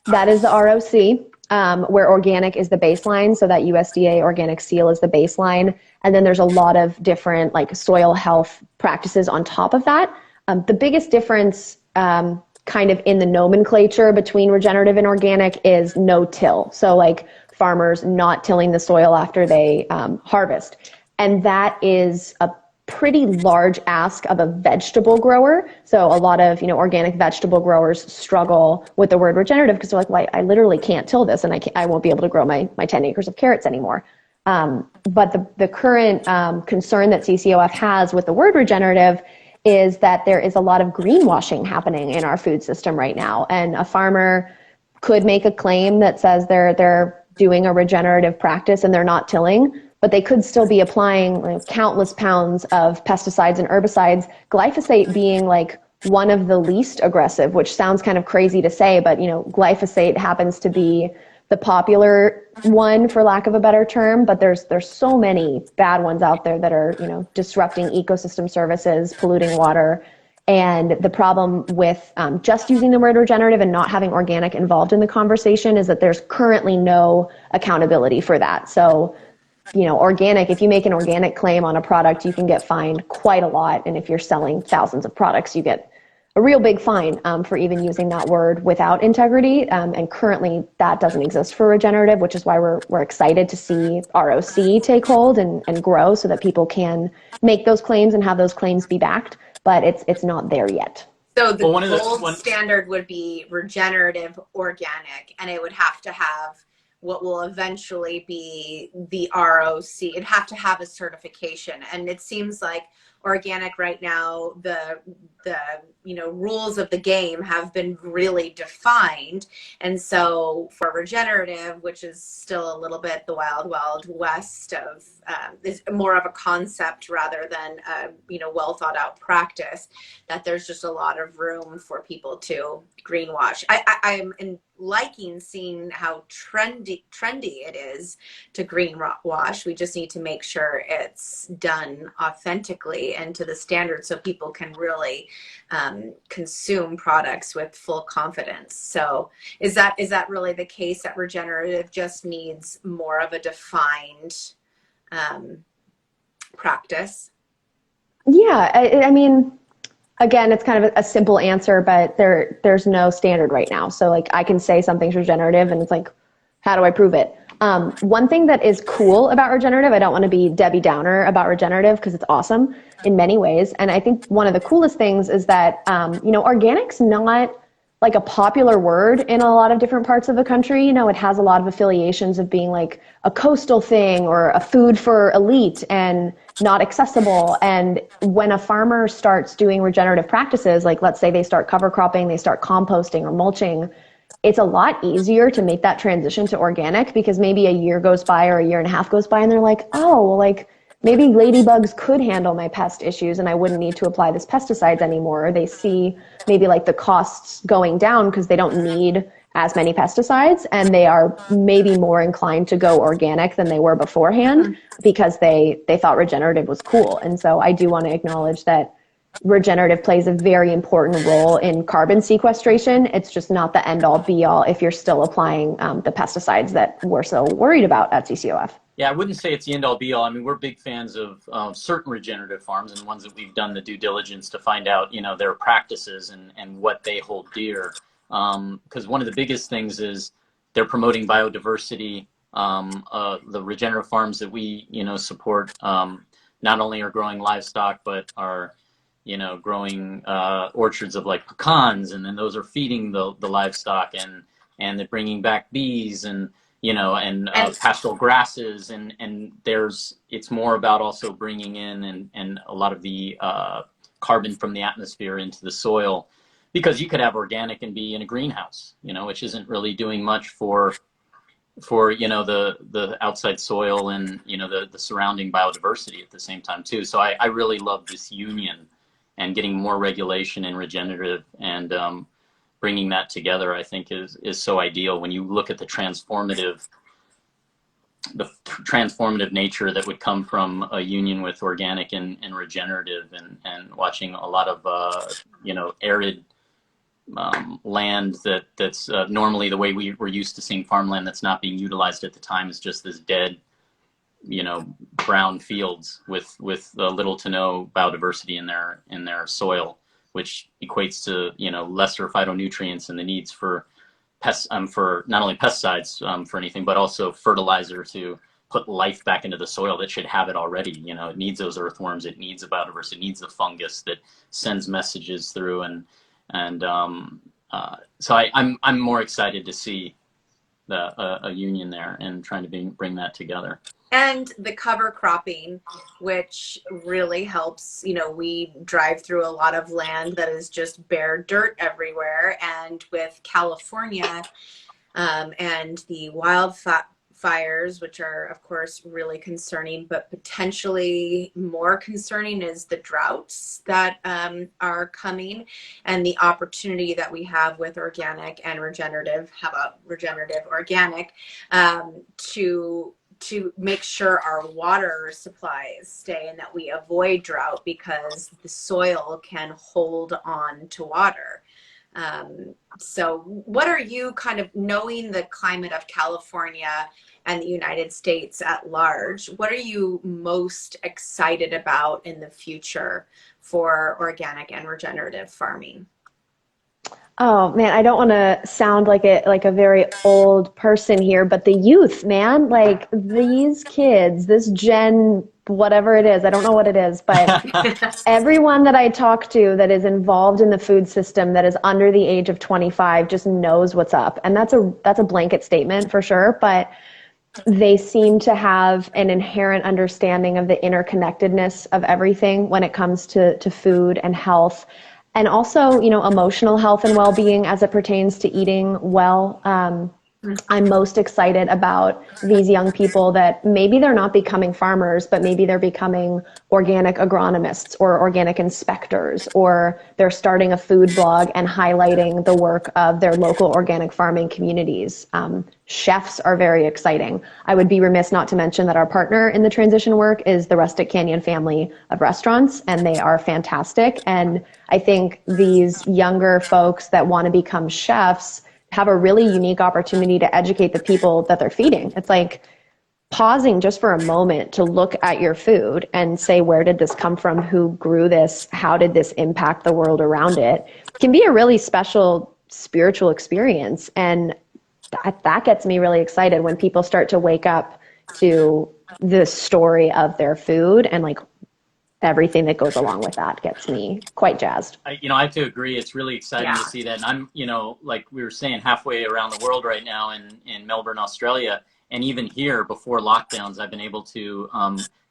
that is the ROC. Where organic is the baseline, so that USDA organic seal is the baseline. And then there's a lot of different like soil health practices on top of that. The biggest difference kind of in the nomenclature between regenerative and organic is no-till. So like farmers not tilling the soil after they harvest. And that is a pretty large ask of a vegetable grower. So a lot of, organic vegetable growers struggle with the word regenerative because they're like, well, I literally can't till this and I won't be able to grow my 10 acres of carrots anymore. But the current concern that CCOF has with the word regenerative is that there is a lot of greenwashing happening in our food system right now. And a farmer could make a claim that says they're doing a regenerative practice and they're not tilling, but they could still be applying countless pounds of pesticides and herbicides, glyphosate being like one of the least aggressive, which sounds kind of crazy to say, but glyphosate happens to be the popular one, for lack of a better term, but there's so many bad ones out there that are, disrupting ecosystem services, polluting water. And the problem with just using the word regenerative and not having organic involved in the conversation is that there's currently no accountability for that. So organic, if you make an organic claim on a product, you can get fined quite a lot. And if you're selling thousands of products, you get a real big fine for even using that word without integrity. And currently that doesn't exist for regenerative, which is why we're excited to see ROC take hold and grow so that people can make those claims and have those claims be backed. But it's not there yet. So the gold standard would be regenerative organic, and it would have to have what will eventually be the ROC. It'd have to have a certification. And it seems like organic right now, the rules of the game have been really defined. And so for regenerative, which is still a little bit the wild west of, is more of a concept rather than a, well thought out practice, that there's just a lot of room for people to greenwash. I'm liking seeing how trendy it is to greenwash. We just need to make sure it's done authentically and to the standard so people can really consume products with full confidence. So is that really the case, that regenerative just needs more of a defined practice? Yeah, I mean, again, it's kind of a simple answer, but there's no standard right now. So like I can say something's regenerative and it's like, how do I prove it? One thing that is cool about regenerative, I don't want to be Debbie Downer about regenerative because it's awesome in many ways. And I think one of the coolest things is that, organic's not like a popular word in a lot of different parts of the country. It has a lot of affiliations of being like a coastal thing or a food for elite and not accessible. And when a farmer starts doing regenerative practices, like let's say they start cover cropping, they start composting or mulching, it's a lot easier to make that transition to organic because maybe a year goes by or a year and a half goes by and they're like, oh, well, like maybe ladybugs could handle my pest issues and I wouldn't need to apply this pesticides anymore. Or they see maybe like the costs going down because they don't need as many pesticides and they are maybe more inclined to go organic than they were beforehand because they thought regenerative was cool. And so I do want to acknowledge that regenerative plays a very important role in carbon sequestration. It's just not the end all be all if you're still applying the pesticides that we're so worried about at CCOF. Yeah, I wouldn't say it's the end all be all. I mean, we're big fans of certain regenerative farms and ones that we've done the due diligence to find out, their practices and what they hold dear. Because one of the biggest things is they're promoting biodiversity. The regenerative farms that we, support not only are growing livestock, but are, growing orchards of like pecans, and then those are feeding the livestock. And and they're bringing back bees and, you know, and pastoral grasses, and it's more about also bringing in and a lot of the carbon from the atmosphere into the soil, because you could have organic and be in a greenhouse, you know, which isn't really doing much for you know, the outside soil and, you know, the surrounding biodiversity at the same time too. So I really love this union and getting more regulation and regenerative, and bringing that together, I think is so ideal when you look at the transformative nature that would come from a union with organic and regenerative, and watching a lot of you know, arid land that's normally the way we're used to seeing farmland that's not being utilized at the time is just this dead, you know, brown fields with little to no biodiversity in their soil, which equates to, you know, lesser phytonutrients and the needs for for not only pesticides for anything, but also fertilizer to put life back into the soil that should have it already. You know, it needs those earthworms, it needs the biodiversity, it needs the fungus that sends messages through, and so I'm more excited to see a union there and trying to bring that together. And the cover cropping, which really helps. You know, we drive through a lot of land that is just bare dirt everywhere. And with California and the wildfires, which are, of course, really concerning, but potentially more concerning is the droughts that are coming, and the opportunity that we have with organic and regenerative, how about regenerative organic, to make sure our water supplies stay and that we avoid drought, because the soil can hold on to water. So what are you, kind of knowing the climate of California and the United States at large, what are you most excited about in the future for organic and regenerative farming? Oh man, I don't want to sound like a very old person here, but the youth, man, like these kids, this gen, whatever it is, I don't know what it is, but everyone that I talk to that is involved in the food system that is under the age of 25 just knows what's up. And that's a blanket statement for sure, but they seem to have an inherent understanding of the interconnectedness of everything when it comes to food and health. And also, you know, emotional health and well-being as it pertains to eating well. I'm most excited about these young people that maybe they're not becoming farmers, but maybe they're becoming organic agronomists or organic inspectors, or they're starting a food blog and highlighting the work of their local organic farming communities. Chefs are very exciting. I would be remiss not to mention that our partner in the transition work is the Rustic Canyon family of restaurants, and they are fantastic. And I think these younger folks that want to become chefs have a really unique opportunity to educate the people that they're feeding. It's like pausing just for a moment to look at your food and say, where did this come from? Who grew this? How did this impact the world around it? It can be a really special spiritual experience. And that gets me really excited when people start to wake up to the story of their food, and like everything that goes along with that gets me quite jazzed. I have to agree. It's really exciting to see that. And I'm, you know, like we were saying, halfway around the world right now in Melbourne, Australia. And even here before lockdowns, I've been able to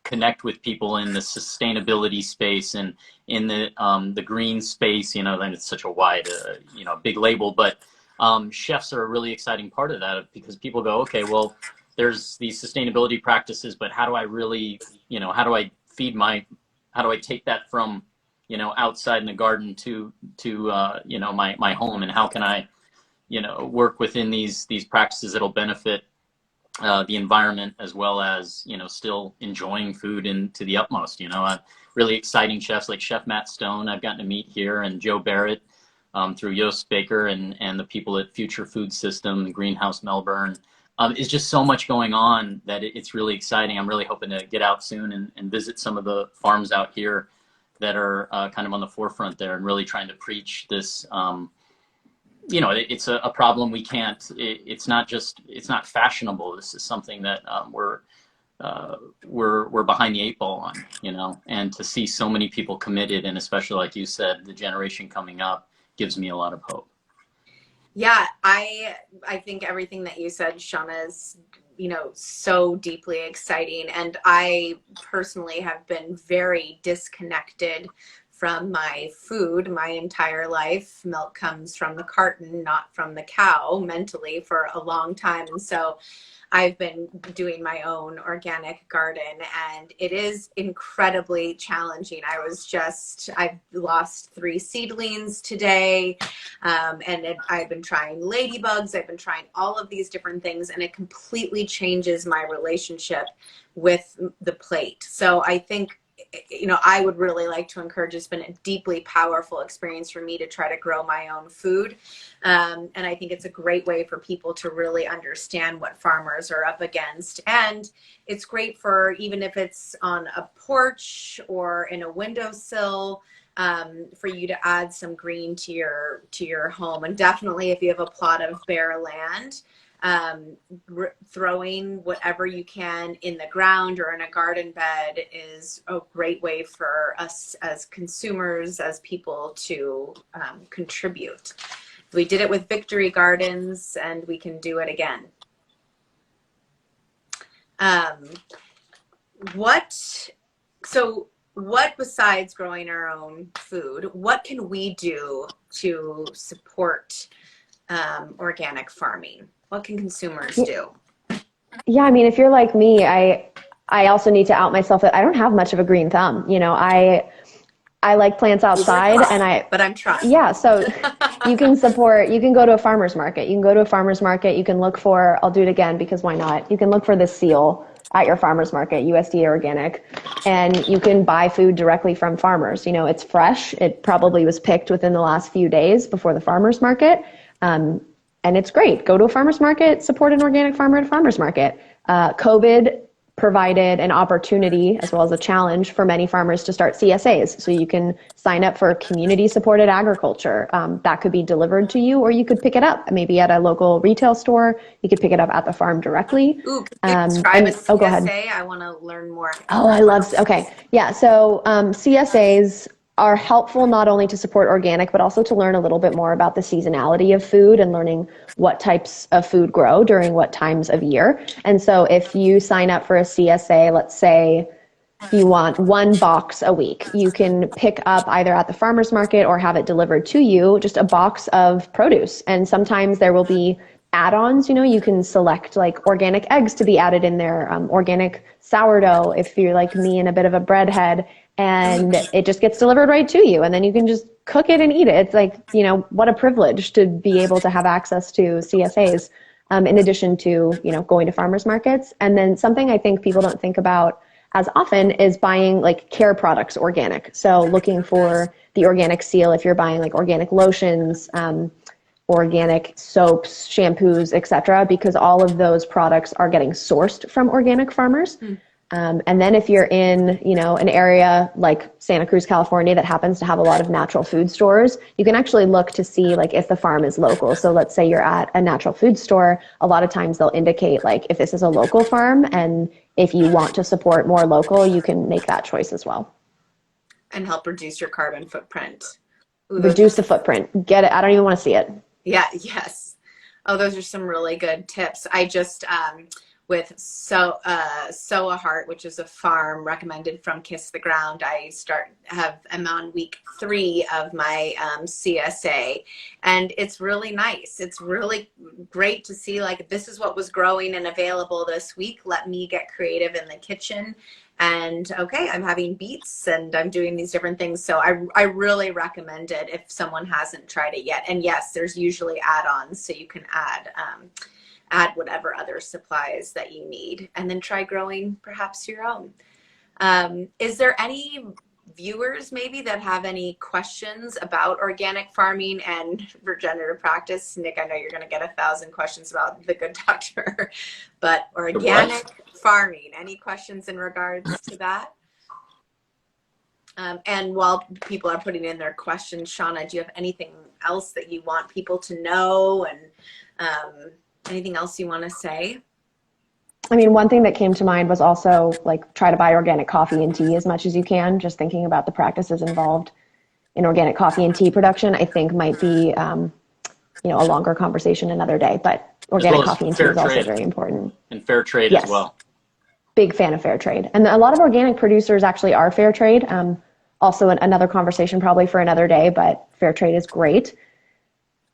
connect with people in the sustainability space and in the green space, you know, and it's such a wide, you know, big label, but chefs are a really exciting part of that, because people go, okay, well, there's these sustainability practices, but how do I really, you know, how do I take that from, you know, outside in the garden to you know, my home, and how can I, you know, work within these practices that'll benefit the environment, as well as, you know, still enjoying food to the utmost. You know, really exciting chefs like Chef Matt Stone I've gotten to meet here, and Joe Barrett through Yost Baker, and the people at Future Food System, Greenhouse Melbourne. It's just so much going on that it's really exciting. I'm really hoping to get out soon and visit some of the farms out here that are kind of on the forefront there, and really trying to preach this. You know, it's a problem we can't. It's not fashionable. This is something that we're behind the eight ball on. You know, and to see so many people committed, and especially like you said, the generation coming up, gives me a lot of hope. Yeah, I think everything that you said, Shawna, is, so deeply exciting. And I personally have been very disconnected from my food my entire life. Milk comes from the carton, not from the cow, mentally, for a long time. And so I've been doing my own organic garden, and it is incredibly challenging. I've lost 3 seedlings today. I've been trying ladybugs. I've been trying all of these different things, and it completely changes my relationship with the plate. So I think, I would really like to encourage, it's been a deeply powerful experience for me to try to grow my own food. And I think it's a great way for people to really understand what farmers are up against. And it's great for, even if it's on a porch or in a windowsill, for you to add some green to your home. And definitely if you have a plot of bare land, throwing whatever you can in the ground or in a garden bed is a great way for us as consumers, as people, to contribute. We did it with Victory Gardens, and we can do it again. What besides growing our own food, what can we do to support organic farming? What can consumers do? Yeah, I mean, if you're like me, I also need to out myself that I don't have much of a green thumb. I like plants outside, but I'm trying. Yeah, so you can go to a farmer's market. You can look for, I'll do it again because why not? You can look for the seal at your farmer's market, USDA organic, and you can buy food directly from farmers. It's fresh. It probably was picked within the last few days before the farmer's market. And it's great. Go to a farmer's market, support an organic farmer at a farmer's market. COVID provided an opportunity as well as a challenge for many farmers to start CSAs. So you can sign up for community-supported agriculture. That could be delivered to you, or you could pick it up maybe at a local retail store. You could pick it up at the farm directly. Ooh, can you describe a CSA? Go ahead. I want to learn more. Okay. Yeah, so CSAs are helpful not only to support organic, but also to learn a little bit more about the seasonality of food and learning what types of food grow during what times of year. And so if you sign up for a CSA, let's say you want 1 box a week, you can pick up either at the farmer's market or have it delivered to you, just a box of produce. And sometimes there will be add-ons. You can select like organic eggs to be added in there, organic sourdough if you're like me and a bit of a breadhead, and it just gets delivered right to you, and then you can just cook it and eat it. It's like, what a privilege to be able to have access to CSAs, in addition to, going to farmers markets. And then something I think people don't think about as often is buying like care products organic. So looking for the organic seal if you're buying like organic lotions, organic soaps, shampoos, etc., because all of those products are getting sourced from organic farmers. And then if you're in, an area like Santa Cruz, California, that happens to have a lot of natural food stores, you can actually look to see like if the farm is local. So let's say you're at a natural food store, a lot of times they'll indicate like if this is a local farm, and if you want to support more local, you can make that choice as well. And help reduce your carbon footprint. Reduce the footprint. Get it. I don't even want to see it. Yeah. Yes. Oh, those are some really good tips. I just, with cie_𝗿𝗴𝗶𝗴, which is a farm recommended from Kiss the Ground, I'm on week 3 of my CSA, and it's really nice. It's really great to see like this is what was growing and available this week. Let me get creative in the kitchen. And okay, I'm having beets and I'm doing these different things. So I really recommend it if someone hasn't tried it yet. And yes, there's usually add-ons, so you can add whatever other supplies that you need, and then try growing perhaps your own. Is there any viewers maybe that have any questions about organic farming and regenerative practice? Nick, I know you're going to get 1,000 questions about the Good Doctor, but organic farming, any questions in regards to that? And while people are putting in their questions, Shawna, do you have anything else that you want people to know, and anything else you want to say? I mean, one thing that came to mind was also like try to buy organic coffee and tea as much as you can. Just thinking about the practices involved in organic coffee and tea production, I think might be a longer conversation another day, but organic coffee and tea is also very important. And fair trade as well. Big fan of fair trade. And a lot of organic producers actually are fair trade. Also another conversation probably for another day, but fair trade is great.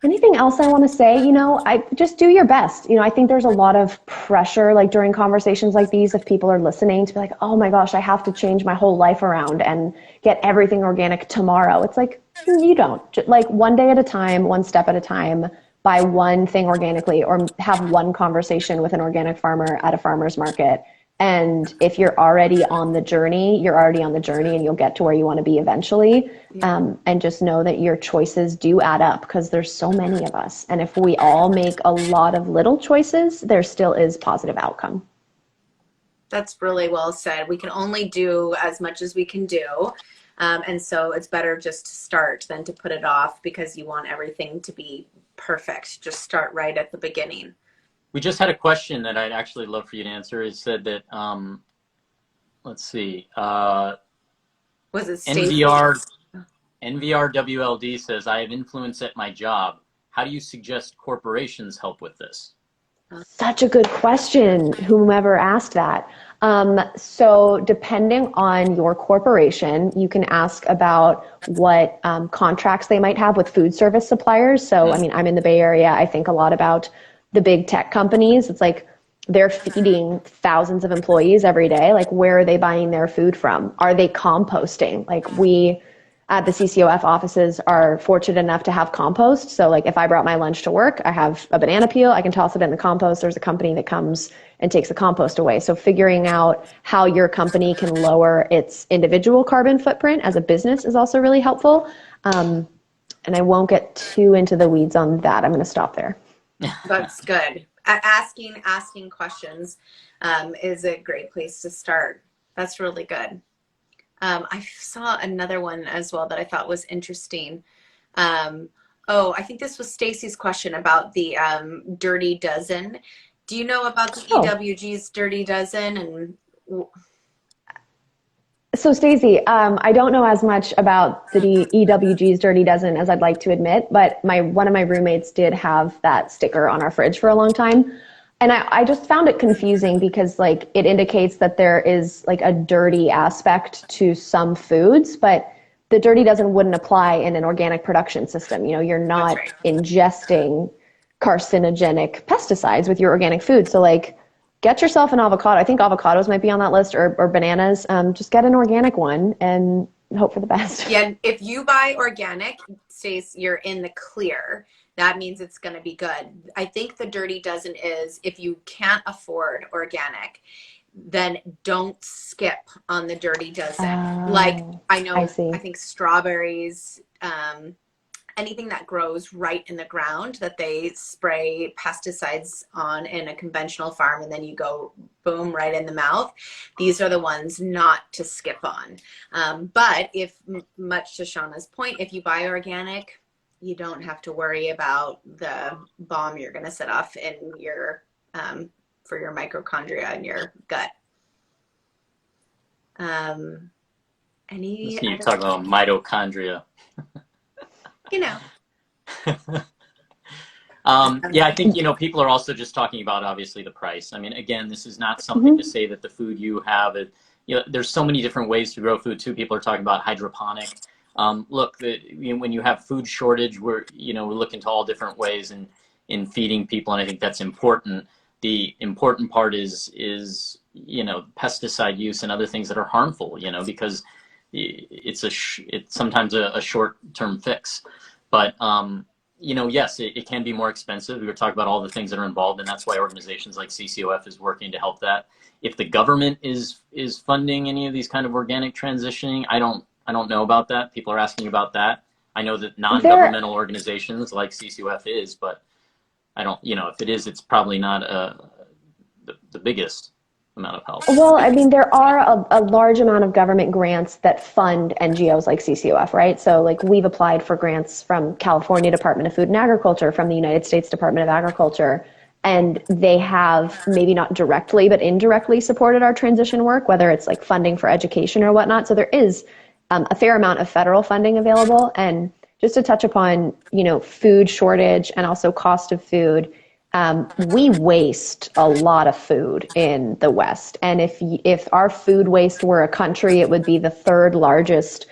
Anything else I want to say? I just do your best. I think there's a lot of pressure, like during conversations like these, if people are listening, to be like, oh my gosh, I have to change my whole life around and get everything organic tomorrow. It's like, you don't. Like one day at a time, one step at a time, buy one thing organically, or have one conversation with an organic farmer at a farmer's market. And if you're already on the journey, you're already on the journey, and you'll get to where you want to be eventually. And just know that your choices do add up, because there's so many of us. And if we all make a lot of little choices, there still is positive outcome. That's really well said. We can only do as much as we can do. And so it's better just to start than to put it off, because you want everything to be perfect. Just start right at the beginning. We just had a question that I'd actually love for you to answer. It said that, let's see. Was it NVRWLD says, I have influence at my job. How do you suggest corporations help with this? Such a good question, whomever asked that. So depending on your corporation, you can ask about what contracts they might have with food service suppliers. So, I mean, I'm in the Bay Area. I think a lot about the big tech companies. It's like they're feeding thousands of employees every day. Like, where are they buying their food from? Are they composting? Like, we at the CCOF offices are fortunate enough to have compost. So like if I brought my lunch to work, I have a banana peel, I can toss it in the compost. There's a company that comes and takes the compost away. So figuring out how your company can lower its individual carbon footprint as a business is also really helpful. And I won't get too into the weeds on that. I'm going to stop there. That's good. Asking questions is a great place to start. That's really good. I saw another one as well that I thought was interesting. I think this was Stacy's question about the Dirty Dozen. Do you know about the EWG's Dirty Dozen? And so Stacy, I don't know as much about the EWG's Dirty Dozen as I'd like to admit, but one of my roommates did have that sticker on our fridge for a long time. And I just found it confusing because like it indicates that there is like a dirty aspect to some foods, but the Dirty Dozen wouldn't apply in an organic production system. You know, you're not ingesting carcinogenic pesticides with your organic food. So like get yourself an avocado. I think avocados might be on that list, or bananas. Just get an organic one and hope for the best. Yeah, if you buy organic, Stace, you're in the clear. That means it's going to be good. I think the Dirty Dozen is if you can't afford organic, then don't skip on the Dirty Dozen. Like I think strawberries, anything that grows right in the ground that they spray pesticides on in a conventional farm and then you go boom right in the mouth. These are the ones not to skip on. But if, much to Shawna's point, if you buy organic, you don't have to worry about the bomb you're going to set off in your for your mitochondria in your gut. You talk about mitochondria. You know. Yeah, I think, people are also just talking about obviously the price. I mean, again, this is not something to say that the food you have, there's so many different ways to grow food too. People are talking about hydroponic. Look, when you have food shortage, we're looking to all different ways in feeding people, and I think that's important. The important part is pesticide use and other things that are harmful, because it's sometimes a short-term fix. But yes, it can be more expensive. We were talking about all the things that are involved, and that's why organizations like CCOF is working to help that. If the government is funding any of these kind of organic transitioning, I don't know about that. People are asking about that. I know that non-governmental organizations like CCOF is, but I don't, if it is, it's probably not the biggest amount of help. Well, I mean, there are a large amount of government grants that fund NGOs like CCOF, right? So like we've applied for grants from California Department of Food and Agriculture, from the United States Department of Agriculture, and they have maybe not directly, but indirectly supported our transition work, whether it's like funding for education or whatnot. So there is a fair amount of federal funding available. And just to touch upon, food shortage and also cost of food. We waste a lot of food in the West. And if our food waste were a country, it would be the third largest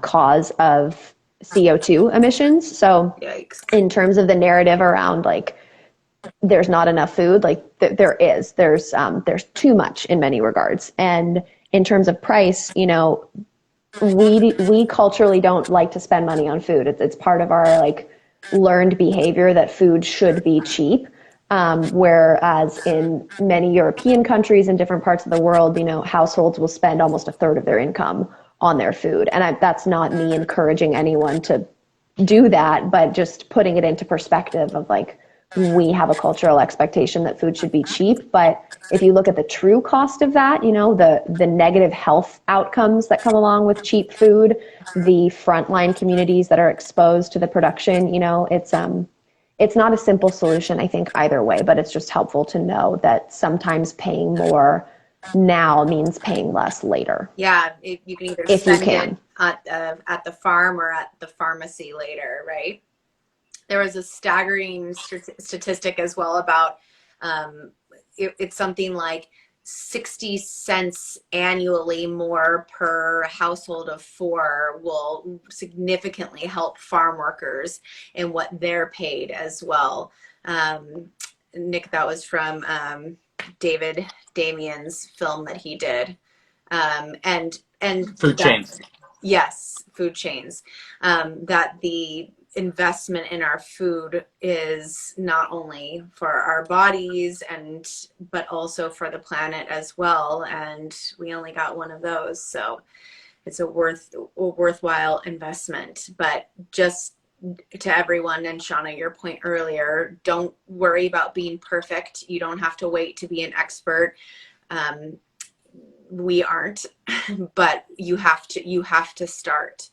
cause of CO2 emissions. So Yikes. in terms of the narrative around like, there's not enough food, like there's too much in many regards. And in terms of price, we culturally don't like to spend money on food. It's part of our like learned behavior that food should be cheap. Whereas in many European countries and different parts of the world, households will spend almost a third of their income on their food. And that's not me encouraging anyone to do that, but just putting it into perspective of like, we have a cultural expectation that food should be cheap. But if you look at the true cost of that, the negative health outcomes that come along with cheap food, the frontline communities that are exposed to the production, it's not a simple solution, I think, either way, but it's just helpful to know that sometimes paying more now means paying less later. Yeah, you can either spend it at the farm or at the pharmacy later, right? There was a staggering statistic as well about it's something like 60 cents annually more per household of 4 will significantly help farm workers in what they're paid as well. Nick, that was from David Damien's film that he did. And Food chains. Yes, food chains. That the investment in our food is not only for our bodies but also for the planet as well, and we only got one of those, so it's a worthwhile investment. But just to everyone, and Shawna, your point earlier, don't worry about being perfect. You don't have to wait to be an expert. We aren't, but you have to start.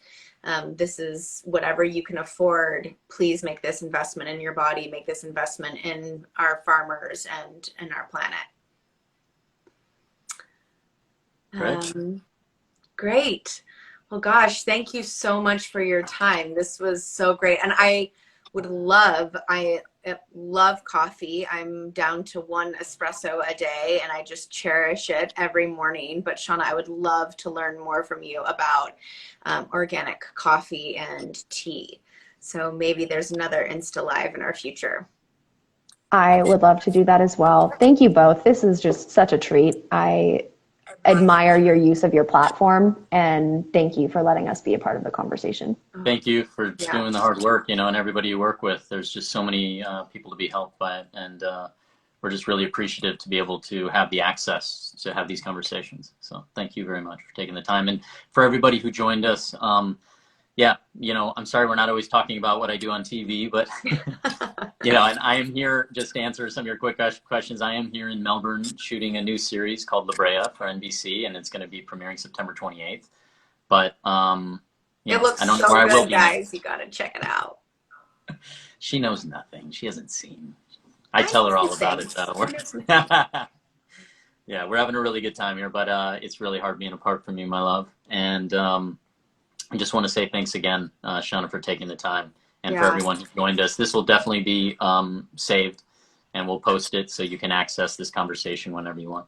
This is whatever you can afford. Please make this investment in your body, make this investment in our farmers and in our planet. Great. Well, gosh, thank you so much for your time. This was so great. And I love coffee. I'm down to 1 espresso a day and I just cherish it every morning. But Shawna, I would love to learn more from you about organic coffee and tea. So maybe there's another Insta Live in our future. I would love to do that as well. Thank you both. This is just such a treat. I admire your use of your platform, and thank you for letting us be a part of the conversation. Thank you for doing the hard work, and everybody you work with. There's just so many people to be helped by it, and we're just really appreciative to be able to have the access to have these conversations. So thank you very much for taking the time. And for everybody who joined us, I'm sorry we're not always talking about what I do on TV, but and I am here just to answer some of your quick questions. I am here in Melbourne shooting a new series called 𝗿𝗴𝗶𝗴 for NBC, and it's going to be premiering September 28th. But it looks I don't know so where good, I will be. guys. You got to check it out. She knows nothing. She hasn't seen. I tell her all about it. Yeah, we're having a really good time here, but it's really hard being apart from you, my love. And I just want to say thanks again, Shawna, for taking the time, and for everyone who joined us. This will definitely be saved, and we'll post it so you can access this conversation whenever you want.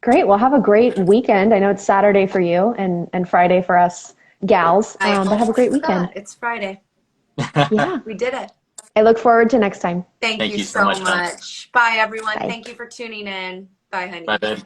Great. Well, have a great weekend. I know it's Saturday for you and Friday for us gals, but have a great weekend. It's Friday. Yeah. We did it. I look forward to next time. Thank you so much. Bye, everyone. Bye. Thank you for tuning in. Bye, honey. Bye, babe.